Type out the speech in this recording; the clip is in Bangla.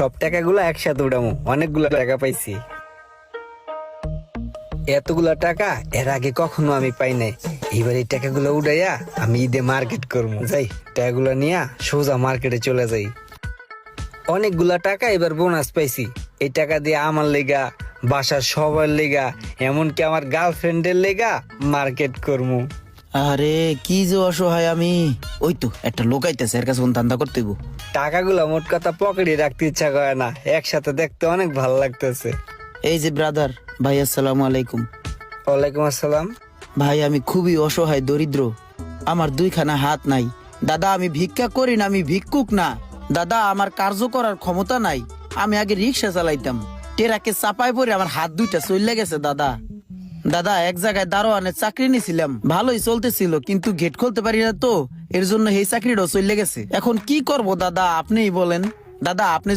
সব টাকাগুলো একসাথে উঠামু, অনেকগুলো টাকা পাইছি। এতগুলা টাকা এর আগে কখনো আমি পাই নাই। এবার এই টাকাগুলো উঠাইয়া আমি ঈদে মার্কেট করবো। যাই, টাকাগুলো নিয়া সোজা মার্কেটে চলে যাই। অনেকগুলা টাকা এবার বোনাস পাইছি। এই টাকা দিয়ে আমার লেগা, বাসার সবার লেগা, এমনকি আমার গার্লফ্রেন্ডের লেগা মার্কেট করবো। আরে কি যে অসহায় আমি। ওই তো একটা লোক আইতেছে, এর কাছে কোন ধান্দা করতে গো। টাকাগুলো মোট কথা পকেটে রাখতে ইচ্ছা করে না, একসাথে দেখতে অনেক ভালো লাগতেছে। এই যে ব্রাদার, ভাই আসসালামু আলাইকুম। ওয়ালাইকুম আসসালাম। ভাই আমি খুবই অসহায়, দরিদ্র, আমার দুইখানা হাত নাই। দাদা আমি ভিক্ষা করি না, আমি ভিক্ষুক না। দাদা আমার কার্য করার ক্ষমতা নাই। আমি আগে রিক্সা চালাইতাম, টেরাকে চাপাই পরে আমার হাত দুইটা চলে গেছে দাদা। দাদা এক জায়গায় দারোয়ানের চাকরি নিয়েছিলাম, ভালোই চলতেছিল, কিন্তু গেট খুলতে পারি না তো, এর জন্য এই চাকরিটাও চলে গেছে। এখন কি করব দাদা আপনিই বলেন। দাদা আপনি